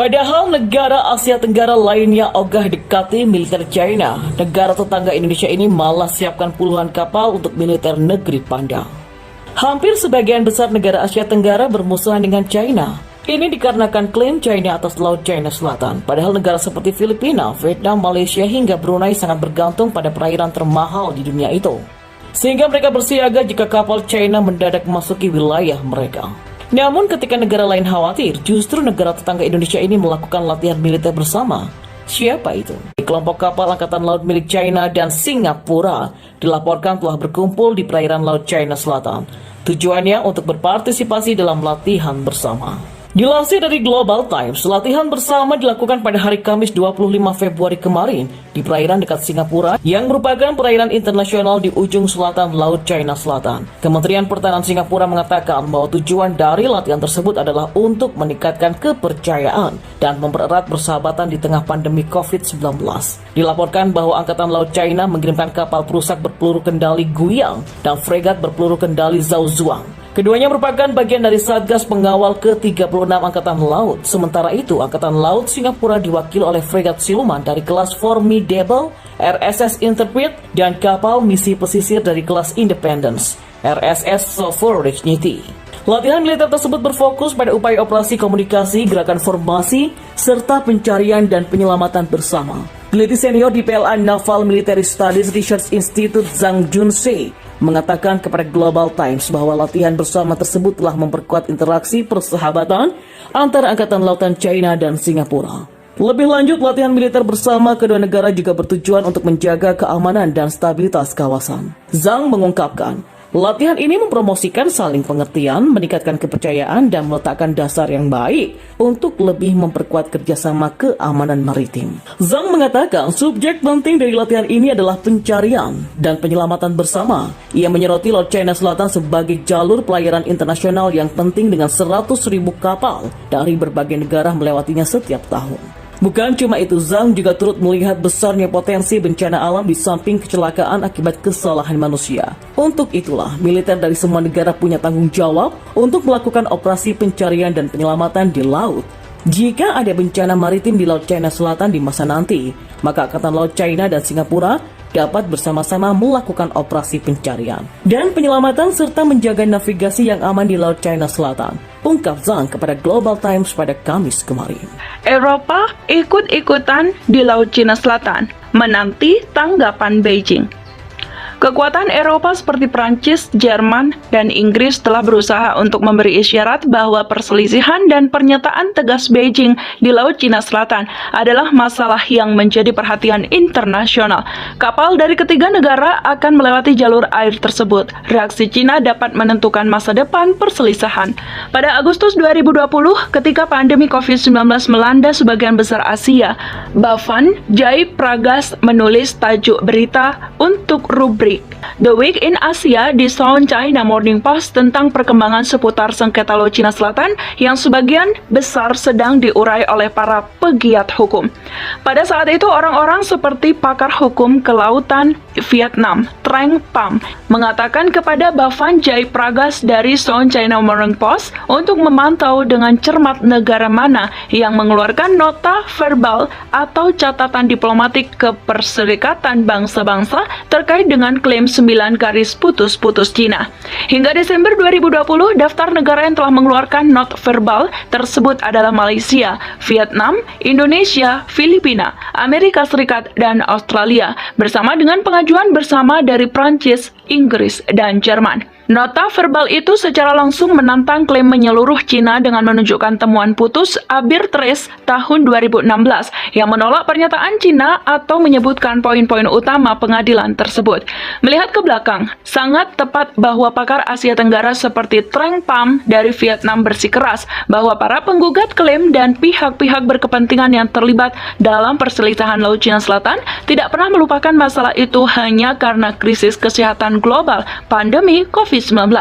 Padahal negara Asia Tenggara lainnya ogah dekati militer China, negara tetangga Indonesia ini malah siapkan puluhan kapal untuk militer negeri pandang. Hampir sebagian besar negara Asia Tenggara bermusuhan dengan China. Ini dikarenakan klaim China atas Laut China Selatan. Padahal negara seperti Filipina, Vietnam, Malaysia hingga Brunei sangat bergantung pada perairan termahal di dunia itu. Sehingga mereka bersiaga jika kapal China mendadak memasuki wilayah mereka. Namun ketika negara lain khawatir, justru negara tetangga Indonesia ini melakukan latihan militer bersama. Siapa itu? Kelompok kapal Angkatan Laut milik China dan Singapura dilaporkan telah berkumpul di perairan Laut China Selatan. Tujuannya untuk berpartisipasi dalam latihan bersama. Dilansir dari Global Times, latihan bersama dilakukan pada hari Kamis 25 Februari kemarin di perairan dekat Singapura yang merupakan perairan internasional di ujung selatan Laut China Selatan. Kementerian Pertahanan Singapura mengatakan bahwa tujuan dari latihan tersebut adalah untuk meningkatkan kepercayaan dan mempererat persahabatan di tengah pandemi COVID-19. Dilaporkan bahwa Angkatan Laut China mengirimkan kapal perusak berpeluru kendali Guiyang dan fregat berpeluru kendali Zhaozhuang. Keduanya merupakan bagian dari Satgas Pengawal ke-36 Angkatan Laut. Sementara itu, Angkatan Laut Singapura diwakili oleh fregat siluman dari kelas Formidable, RSS Interpret, dan kapal misi pesisir dari kelas Independence, RSS Sovereignty. Latihan militer tersebut berfokus pada upaya operasi komunikasi, gerakan formasi, serta pencarian dan penyelamatan bersama. Peneliti senior di PLA Naval Military Studies Research Institute Zhang Junse mengatakan kepada Global Times bahwa latihan bersama tersebut telah memperkuat interaksi persahabatan antara Angkatan Lautan China dan Singapura. Lebih lanjut, latihan militer bersama kedua negara juga bertujuan untuk menjaga keamanan dan stabilitas kawasan. Zhang mengungkapkan, latihan ini mempromosikan saling pengertian, meningkatkan kepercayaan, dan meletakkan dasar yang baik untuk lebih memperkuat kerjasama keamanan maritim. Zhang mengatakan subjek penting dari latihan ini adalah pencarian dan penyelamatan bersama. Ia menyoroti Laut China Selatan sebagai jalur pelayaran internasional yang penting dengan 100.000 kapal dari berbagai negara melewatinya setiap tahun. Bukan cuma itu, Zhang juga turut melihat besarnya potensi bencana alam di samping kecelakaan akibat kesalahan manusia. Untuk itulah, militer dari semua negara punya tanggung jawab untuk melakukan operasi pencarian dan penyelamatan di laut. Jika ada bencana maritim di Laut China Selatan di masa nanti, maka Angkatan Laut China dan Singapura dapat bersama-sama melakukan operasi pencarian dan penyelamatan serta menjaga navigasi yang aman di Laut China Selatan, ungkap Zhang kepada Global Times pada Kamis kemarin. Eropa ikut-ikutan di Laut Cina Selatan, menanti tanggapan Beijing. Kekuatan Eropa seperti Prancis, Jerman, dan Inggris telah berusaha untuk memberi isyarat bahwa perselisihan dan pernyataan tegas Beijing di Laut Cina Selatan adalah masalah yang menjadi perhatian internasional. Kapal dari ketiga negara akan melewati jalur air tersebut. Reaksi Cina dapat menentukan masa depan perselisihan. Pada Agustus 2020, ketika pandemi COVID-19 melanda sebagian besar Asia, Bhavan Jaipragas menulis tajuk berita untuk rubrik The Week in Asia di South China Morning Post tentang perkembangan seputar sengketa Laut Cina Selatan yang sebagian besar sedang diurai oleh para pegiat hukum. Pada saat itu, orang-orang seperti pakar hukum kelautan Vietnam, Trang Pham, mengatakan kepada Bhavan Jaipragas dari South China Morning Post untuk memantau dengan cermat negara mana yang mengeluarkan nota verbal atau catatan diplomatik ke Perserikatan Bangsa-Bangsa terkait dengan klaim 9 garis putus-putus Cina. Hingga Desember 2020, daftar negara yang telah mengeluarkan not verbal tersebut adalah Malaysia, Vietnam, Indonesia, Filipina, Amerika Serikat, dan Australia, bersama dengan pengajuan bersama dari Prancis, Inggris, dan Jerman. Nota verbal itu secara langsung menantang klaim menyeluruh Cina dengan menunjukkan temuan putus Abir Trace tahun 2016 yang menolak pernyataan Cina atau menyebutkan poin-poin utama pengadilan tersebut. Melihat ke belakang, sangat tepat bahwa pakar Asia Tenggara seperti Trang Pham dari Vietnam bersikeras bahwa para penggugat klaim dan pihak-pihak berkepentingan yang terlibat dalam perselisihan Laut Cina Selatan tidak pernah melupakan masalah itu hanya karena krisis kesehatan global, pandemi COVID-19.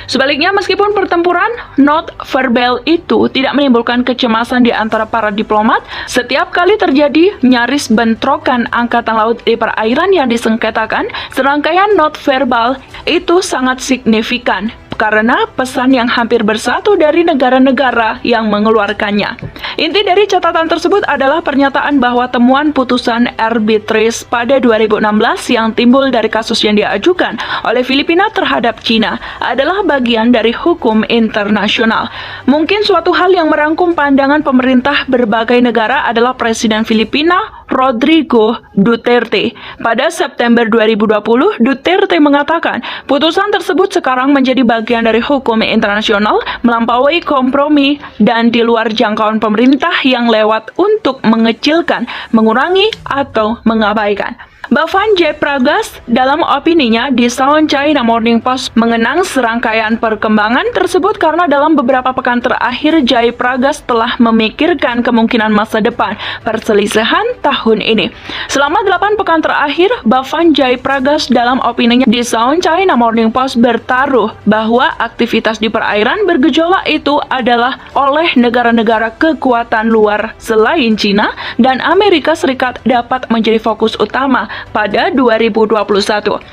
Sebaliknya, meskipun pertempuran not verbal itu tidak menimbulkan kecemasan di antara para diplomat, setiap kali terjadi nyaris bentrokan angkatan laut di perairan yang disengketakan, serangkaian not verbal itu sangat signifikan. karena pesan yang hampir bersatu dari negara-negara yang mengeluarkannya. Inti dari catatan tersebut adalah pernyataan bahwa temuan putusan arbitris pada 2016 yang timbul dari kasus yang diajukan oleh Filipina terhadap China adalah bagian dari hukum internasional. Mungkin suatu hal yang merangkum pandangan pemerintah berbagai negara adalah Presiden Filipina Rodrigo Duterte. Pada September 2020, Duterte mengatakan putusan tersebut sekarang menjadi bagian dari hukum internasional, melampaui kompromi dan di luar jangkauan pemerintah yang lewat untuk mengecilkan, mengurangi, atau mengabaikan. Bhavan Jaipragas dalam opininya di South China Morning Post mengenang serangkaian perkembangan tersebut karena dalam beberapa pekan terakhir Jaipragas telah memikirkan kemungkinan masa depan perselisihan tahun ini. Selama 8 pekan terakhir, Bhavan Jaipragas dalam opininya di South China Morning Post bertaruh bahwa aktivitas di perairan bergejolak itu adalah oleh negara-negara kekuatan luar selain China dan Amerika Serikat dapat menjadi fokus utama pada 2021.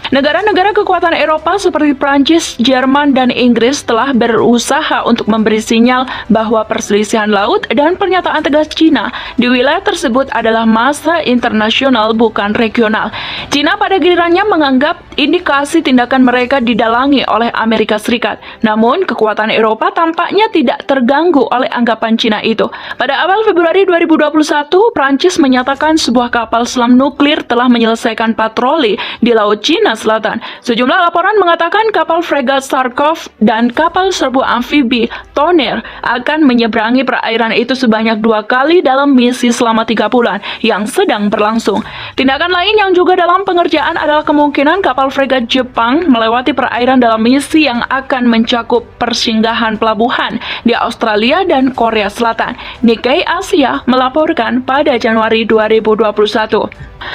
Negara-negara kekuatan Eropa seperti Prancis, Jerman, dan Inggris telah berusaha untuk memberi sinyal bahwa perselisihan laut dan pernyataan tegas China di wilayah tersebut adalah masalah internasional bukan regional. China pada gilirannya menganggap indikasi tindakan mereka didalangi oleh Amerika Serikat. Namun, kekuatan Eropa tampaknya tidak terganggu oleh anggapan China itu. Pada awal Februari 2021, Prancis menyatakan sebuah kapal selam nuklir telah menyelesaikan patroli di Laut Cina Selatan. Sejumlah laporan mengatakan kapal fregat Sarkov dan kapal serbu amfibi Tonnerre akan menyeberangi perairan itu sebanyak 2 kali dalam misi selama 3 bulan yang sedang berlangsung. Tindakan lain yang juga dalam pengerjaan adalah kemungkinan kapal fregat Jepang melewati perairan dalam misi yang akan mencakup persinggahan pelabuhan di Australia dan Korea Selatan. Nikkei Asia melaporkan pada Januari 2021.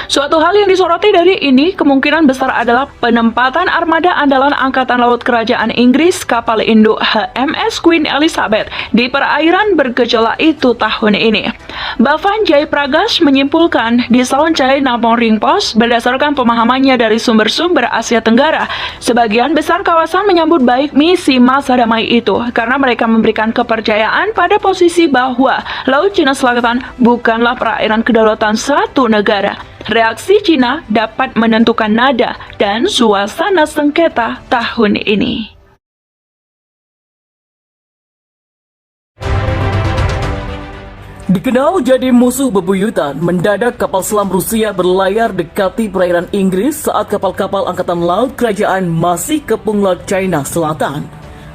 Suatu hal yang disoroti dari ini kemungkinan besar adalah penempatan armada andalan Angkatan Laut Kerajaan Inggris kapal induk HMS Queen Elizabeth di perairan bergejolak itu tahun ini. Bhavan Jaipragas menyimpulkan di South China Morning Post berdasarkan pemahamannya dari sumber-sumber Asia Tenggara, sebagian besar kawasan menyambut baik misi masa damai itu karena mereka memberikan kepercayaan pada posisi bahwa Laut Cina Selatan bukanlah perairan kedaulatan satu negara. Reaksi China dapat menentukan nada dan suasana sengketa tahun ini. Dikenal jadi musuh bebuyutan, mendadak kapal selam Rusia berlayar dekati perairan Inggris saat kapal-kapal Angkatan Laut Kerajaan masih kepung Laut China Selatan.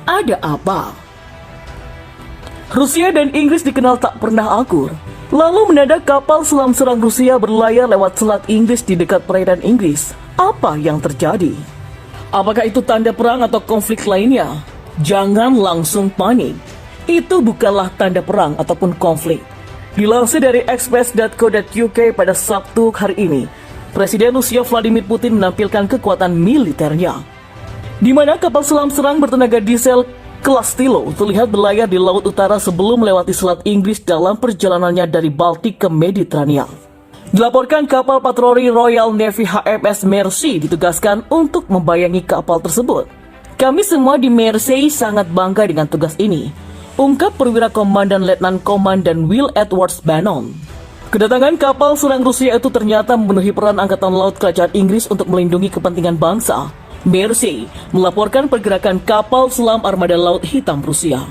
Ada apa? Rusia dan Inggris dikenal tak pernah akur. Lalu mendadak kapal selam serang Rusia berlayar lewat selat Inggris di dekat perairan Inggris. Apa yang terjadi? Apakah itu tanda perang atau konflik lainnya? Jangan langsung panik. Itu bukanlah tanda perang ataupun konflik. Dilansir dari express.co.uk pada Sabtu hari ini, Presiden Rusia Vladimir Putin menampilkan kekuatan militernya, di mana kapal selam serang bertenaga diesel kelas Tilo terlihat berlayar di Laut Utara sebelum melewati selat Inggris dalam perjalanannya dari Baltik ke Mediterania. Dilaporkan kapal patroli Royal Navy HMS Mersey ditugaskan untuk membayangi kapal tersebut. Kami semua di Mersey sangat bangga dengan tugas ini, ungkap perwira komandan Letnan Komandan Will Edwards Bannon. Kedatangan kapal serang Rusia itu ternyata memenuhi peran Angkatan Laut Kerajaan Inggris untuk melindungi kepentingan bangsa. Mersey melaporkan pergerakan kapal selam armada Laut Hitam Rusia.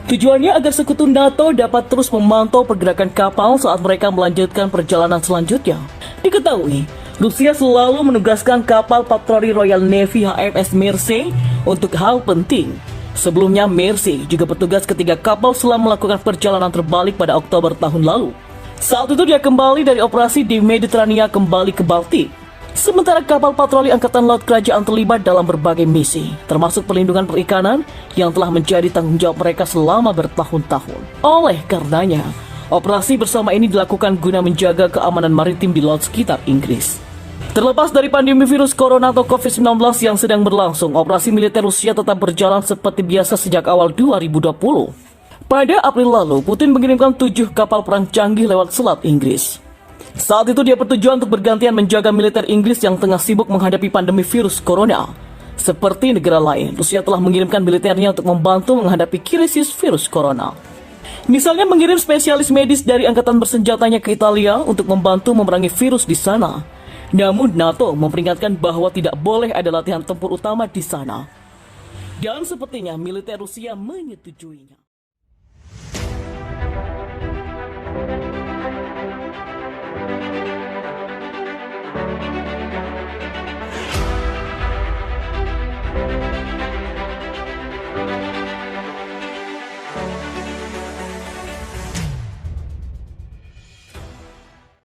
Tujuannya agar sekutu NATO dapat terus memantau pergerakan kapal saat mereka melanjutkan perjalanan selanjutnya. Diketahui, Rusia selalu menugaskan kapal patroli Royal Navy HMS Mersey untuk hal penting. Sebelumnya, Mersey juga bertugas ketika kapal selam melakukan perjalanan terbalik pada Oktober tahun lalu. Saat itu dia kembali dari operasi di Mediterania kembali ke Baltik. Sementara kapal patroli Angkatan Laut Kerajaan terlibat dalam berbagai misi, termasuk perlindungan perikanan yang telah menjadi tanggung jawab mereka selama bertahun-tahun. Oleh karenanya, operasi bersama ini dilakukan guna menjaga keamanan maritim di laut sekitar Inggris. Terlepas dari pandemi virus corona atau COVID-19 yang sedang berlangsung, operasi militer Rusia tetap berjalan seperti biasa sejak awal 2020. Pada April lalu, Putin mengirimkan 7 kapal perang canggih lewat selat Inggris. Saat itu dia bertujuan untuk bergantian menjaga militer Inggris yang tengah sibuk menghadapi pandemi virus corona. Seperti negara lain, Rusia telah mengirimkan militernya untuk membantu menghadapi krisis virus corona. Misalnya mengirim spesialis medis dari angkatan bersenjatanya ke Italia untuk membantu memerangi virus di sana. Namun NATO memperingatkan bahwa tidak boleh ada latihan tempur utama di sana. Dan sepertinya militer Rusia menyetujuinya.